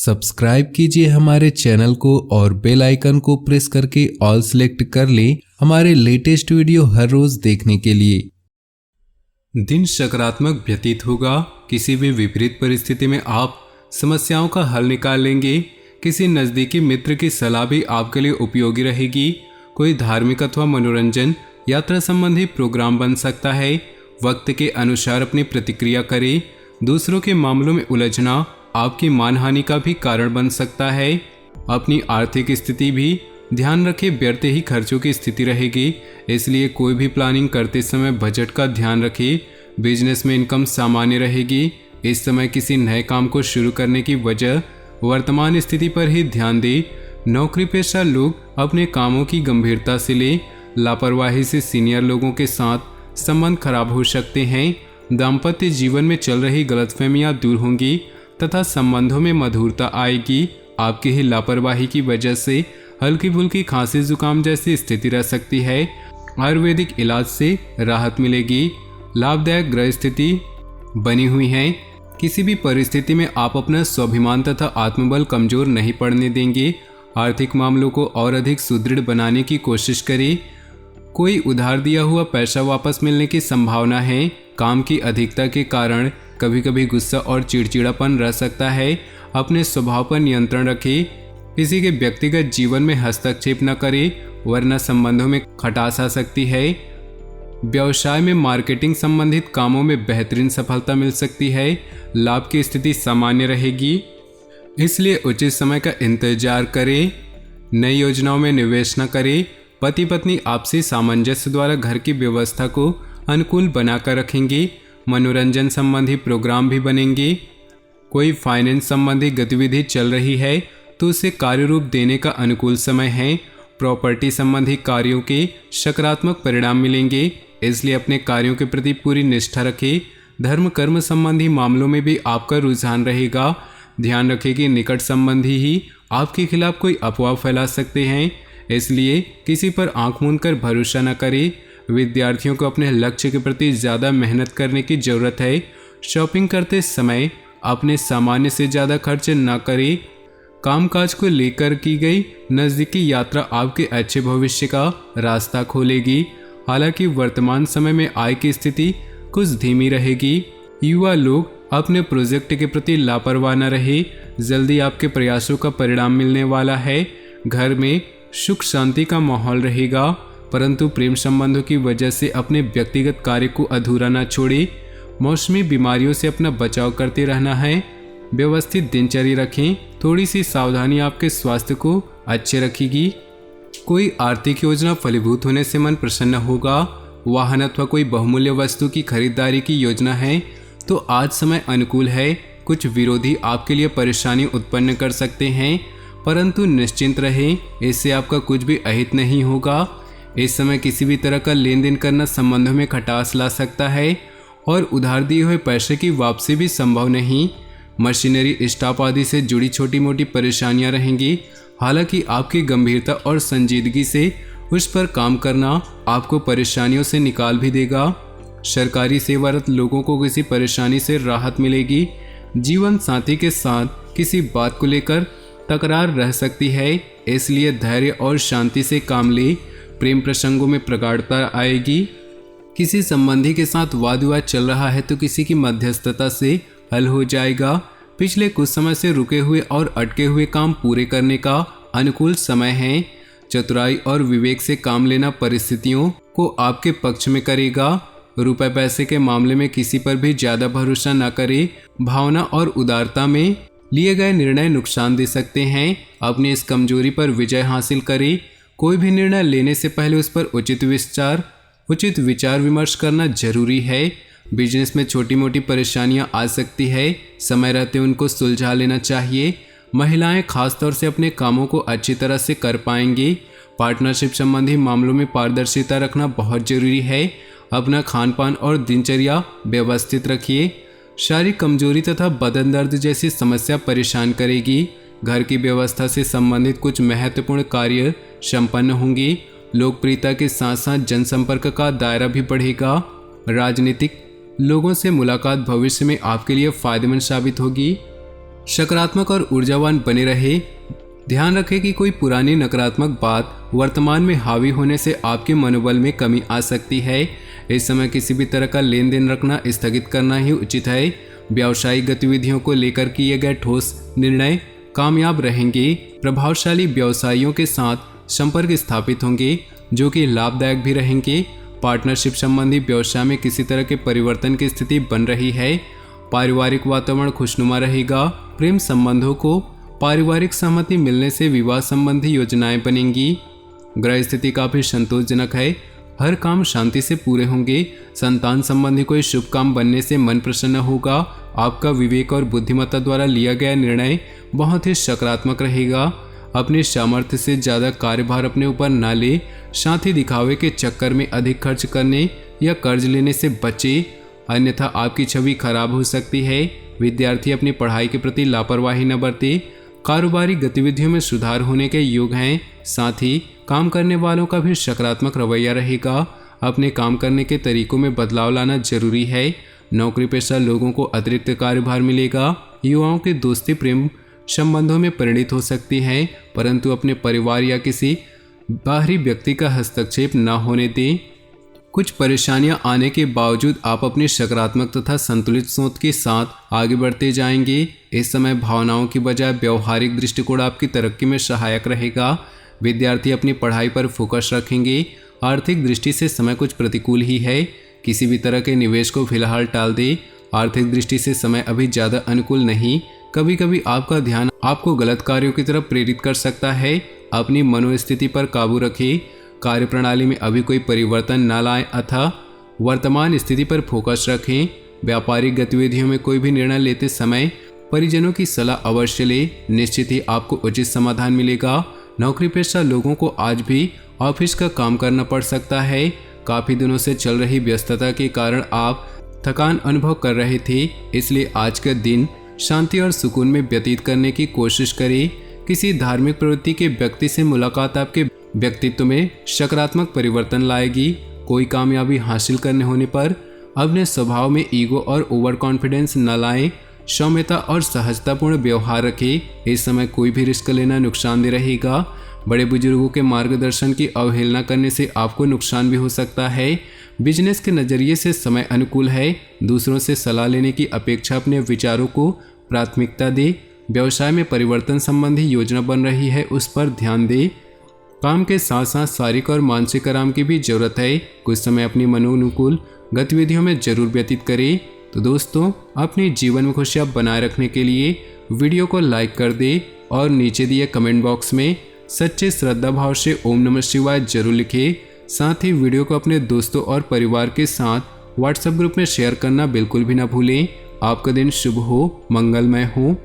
Subscribe कीजिए हमारे channel को और बेल आइकन को प्रेस करके ऑल सेलेक्ट कर लें हमारे लेटेस्ट वीडियो हर रोज देखने के लिए। दिन सकारात्मक व्यतीत होगा। किसी भी विपरीत परिस्थिति में आप समस्याओं का हल निकाल लेंगे। किसी नज़दीकी मित्र की सलाह भी आपके लिए उपयोगी रहेगी। कोई धार्मिक अथवा मनोरंजन यात्रा संबंधी प्रोग्राम बन सकता है। वक्त के अनुसार अपनी प्रतिक्रिया करें। दूसरों के मामलों में उलझना आपकी मानहानि का भी कारण बन सकता है। अपनी आर्थिक स्थिति भी ध्यान रखें, व्यर्थ ही खर्चों की स्थिति रहेगी, इसलिए कोई भी प्लानिंग करते समय बजट का ध्यान रखें। बिजनेस में इनकम सामान्य रहेगी। इस समय किसी नए काम को शुरू करने की वजह वर्तमान स्थिति पर ही ध्यान दें। नौकरी पेशा लोग अपने कामों की गंभीरता से लें। लापरवाही से सीनियर लोगों के साथ संबंध खराब हो सकते हैं। दाम्पत्य जीवन में चल रही गलतफहमियां दूर होंगी तथा संबंधों में मधुरता आएगी। आपकी ही लापरवाही की वजह से हल्की फुल्की खांसी जुकाम जैसी स्थिति रह सकती है। आयुर्वेदिक इलाज से राहत मिलेगी। लाभदायक ग्रह स्थिति बनी हुई है। किसी भी परिस्थिति में आप अपना स्वाभिमान तथा आत्मबल कमजोर नहीं पड़ने देंगे। आर्थिक मामलों को और अधिक सुदृढ़ बनाने की कोशिश करें। कोई उधार दिया हुआ पैसा वापस मिलने की संभावना है। काम की अधिकता के कारण कभी कभी गुस्सा और चिड़चिड़ापन रह सकता है। अपने स्वभाव पर नियंत्रण रखें। किसी के व्यक्तिगत जीवन में हस्तक्षेप न करें, वरना संबंधों में खटास आ सकती है। व्यवसाय में मार्केटिंग संबंधित कामों में बेहतरीन सफलता मिल सकती है। लाभ की स्थिति सामान्य रहेगी, इसलिए उचित समय का इंतजार करें। नई योजनाओं में निवेश न करें। पति पत्नी आपसी सामंजस्य द्वारा घर की व्यवस्था को अनुकूल बनाकर रखेंगे। मनोरंजन संबंधी प्रोग्राम भी बनेंगे। कोई फाइनेंस संबंधी गतिविधि चल रही है तो उसे कार्य रूप देने का अनुकूल समय है। प्रॉपर्टी संबंधी कार्यों के सकारात्मक परिणाम मिलेंगे, इसलिए अपने कार्यों के प्रति पूरी निष्ठा रखें। धर्म कर्म संबंधी मामलों में भी आपका रुझान रहेगा। ध्यान रखें कि निकट संबंधी ही आपके खिलाफ कोई अफवाह फैला सकते हैं, इसलिए किसी पर आंख मूंद कर भरोसा न करें। विद्यार्थियों को अपने लक्ष्य के प्रति ज़्यादा मेहनत करने की ज़रूरत है। शॉपिंग करते समय अपने सामान्य से ज़्यादा खर्च न करें। कामकाज को लेकर की गई नज़दीकी यात्रा आपके अच्छे भविष्य का रास्ता खोलेगी। हालांकि वर्तमान समय में आय की स्थिति कुछ धीमी रहेगी। युवा लोग अपने प्रोजेक्ट के प्रति लापरवाह न रहे। जल्दी आपके प्रयासों का परिणाम मिलने वाला है। घर में सुख शांति का माहौल रहेगा, परंतु प्रेम संबंधों की वजह से अपने व्यक्तिगत कार्य को अधूरा न छोड़े। मौसमी बीमारियों से अपना बचाव करते रहना है। व्यवस्थित दिनचर्या रखें। थोड़ी सी सावधानी आपके स्वास्थ्य को अच्छे रखेगी। कोई आर्थिक योजना फलीभूत होने से मन प्रसन्न होगा। वाहन अथवा कोई बहुमूल्य वस्तु की खरीदारी की योजना है तो आज समय अनुकूल है। कुछ विरोधी आपके लिए परेशानी उत्पन्न कर सकते हैं, परंतु निश्चिंत रहें, इससे आपका कुछ भी अहित नहीं होगा। इस समय किसी भी तरह का लेन देन करना संबंधों में खटास ला सकता है और उधार दिए हुए पैसे की वापसी भी संभव नहीं। मशीनरी स्टाफ आदि से जुड़ी छोटी मोटी परेशानियां रहेंगी। हालांकि आपकी गंभीरता और संजीदगी से उस पर काम करना आपको परेशानियों से निकाल भी देगा। सरकारी सेवारत लोगों को किसी परेशानी से राहत मिलेगी। जीवन साथी के साथ किसी बात को लेकर तकरार रह सकती है, इसलिए धैर्य और शांति से काम ले। प्रेम प्रसंगों में प्रगाढ़ता आएगी। किसी संबंधी के साथ वाद विवाद चल रहा है तो किसी की मध्यस्थता से हल हो जाएगा। पिछले कुछ समय से रुके हुए और अटके हुए काम पूरे करने का अनुकूल समय है। चतुराई और विवेक से काम लेना परिस्थितियों को आपके पक्ष में करेगा। रुपए पैसे के मामले में किसी पर भी ज़्यादा भरोसा न करें। भावना और उदारता में लिए गए निर्णय नुकसान दे सकते हैं। अपनी इस कमजोरी पर विजय हासिल करें। कोई भी निर्णय लेने से पहले उस पर उचित विचार विमर्श करना जरूरी है। बिजनेस में छोटी मोटी परेशानियां आ सकती है, समय रहते उनको सुलझा लेना चाहिए। महिलाएं खासतौर से अपने कामों को अच्छी तरह से कर पाएंगी। पार्टनरशिप संबंधी मामलों में पारदर्शिता रखना बहुत जरूरी है। अपना खान पान और दिनचर्या व्यवस्थित रखिए। शारीरिक कमजोरी तथा बदन दर्द जैसी समस्या परेशान करेगी। घर की व्यवस्था से संबंधित कुछ महत्वपूर्ण कार्य संपन्न होंगे। लोकप्रियता के साथ साथ जनसंपर्क का दायरा भी बढ़ेगा। राजनीतिक लोगों से मुलाकात भविष्य में आपके लिए फायदेमंद साबित होगी। सकारात्मक और ऊर्जावान बने रहे। ध्यान रखें कि कोई पुरानी नकारात्मक बात वर्तमान में हावी होने से आपके मनोबल में कमी आ सकती है। इस समय किसी भी तरह का लेन देन रखना स्थगित करना ही उचित है। व्यावसायिक गतिविधियों को लेकर किए गए ठोस निर्णय कामयाब रहेंगे। प्रभावशाली व्यवसायियों के साथ संपर्क स्थापित होंगे जो कि लाभदायक भी रहेंगे। पार्टनरशिप संबंधी व्यवसाय में किसी तरह के परिवर्तन की स्थिति बन रही है। पारिवारिक वातावरण खुशनुमा रहेगा। प्रेम संबंधों को पारिवारिक सहमति मिलने से विवाह संबंधी योजनाएं बनेंगी। ग्रह स्थिति काफी संतोषजनक है। हर काम शांति से पूरे होंगे। संतान संबंधी कोई शुभ काम बनने से मन प्रसन्न होगा। आपका विवेक और बुद्धिमत्ता द्वारा लिया गया निर्णय बहुत ही सकारात्मक रहेगा। अपने सामर्थ्य से ज़्यादा कार्यभार अपने ऊपर न ले। साथ ही दिखावे के चक्कर में अधिक खर्च करने या कर्ज लेने से बचे, अन्यथा आपकी छवि खराब हो सकती है। विद्यार्थी अपनी पढ़ाई के प्रति लापरवाही न बरते। कारोबारी गतिविधियों में सुधार होने के योग हैं। साथ ही काम करने वालों का भी सकारात्मक रवैया रहेगा। अपने काम करने के तरीकों में बदलाव लाना जरूरी है। नौकरी पेशा लोगों को अतिरिक्त कार्यभार मिलेगा। युवाओं की दोस्ती प्रेम संबंधों में परिणित हो सकती है, परंतु अपने परिवार या किसी बाहरी व्यक्ति का हस्तक्षेप न होने दें। कुछ परेशानियां आने के बावजूद आप अपनी सकारात्मक तथा संतुलित सोच के साथ आगे बढ़ते जाएंगे। इस समय भावनाओं की बजाय व्यवहारिक दृष्टिकोण आपकी तरक्की में सहायक रहेगा। विद्यार्थी अपनी पढ़ाई पर फोकस रखेंगे। आर्थिक दृष्टि से समय कुछ प्रतिकूल ही है। किसी भी तरह के निवेश को फिलहाल टाल दें। आर्थिक दृष्टि से समय अभी ज़्यादा अनुकूल नहीं। कभी कभी आपका ध्यान आपको गलत कार्यों की तरफ प्रेरित कर सकता है। अपनी मनोस्थिति पर काबू रखें। कार्यप्रणाली में अभी कोई परिवर्तन न लाएं अथवा वर्तमान स्थिति पर फोकस रखें। व्यापारिक गतिविधियों में कोई भी निर्णय लेते समय परिजनों की सलाह अवश्य लें। निश्चित ही आपको उचित समाधान मिलेगा। नौकरी पेशा लोगों को आज भी ऑफिस का काम करना पड़ सकता है। काफ़ी दिनों से चल रही व्यस्तता के कारण आप थकान अनुभव कर रहे थे, इसलिए आज का दिन शांति और सुकून में व्यतीत करने की कोशिश करें। किसी धार्मिक प्रवृत्ति के व्यक्ति से मुलाकात आपके व्यक्तित्व में सकारात्मक परिवर्तन लाएगी। कोई कामयाबी हासिल करने होने पर अपने स्वभाव में ईगो और ओवर कॉन्फिडेंस न लाएं। सौम्यता और सहजतापूर्ण व्यवहार रखें। इस समय कोई भी रिस्क लेना नुकसानदेह रहेगा। बड़े बुजुर्गों के मार्गदर्शन की अवहेलना करने से आपको नुकसान भी हो सकता है। बिजनेस के नज़रिए से समय अनुकूल है। दूसरों से सलाह लेने की अपेक्षा अपने विचारों को प्राथमिकता दे। व्यवसाय में परिवर्तन संबंधी योजना बन रही है, उस पर ध्यान दे। काम के साथ साथ शारीरिक और मानसिक आराम की भी जरूरत है। कुछ समय अपनी मनोनुकूल गतिविधियों में जरूर व्यतीत करें। तो दोस्तों, अपने जीवन में खुशियाँ बनाए रखने के लिए वीडियो को लाइक कर दे और नीचे दिए कमेंट बॉक्स में सच्चे श्रद्धा भाव से ओम नमः शिवाय जरूर लिखें। साथ ही वीडियो को अपने दोस्तों और परिवार के साथ व्हाट्सएप ग्रुप में शेयर करना बिल्कुल भी ना भूलें। आपका दिन शुभ हो, मंगलमय हो।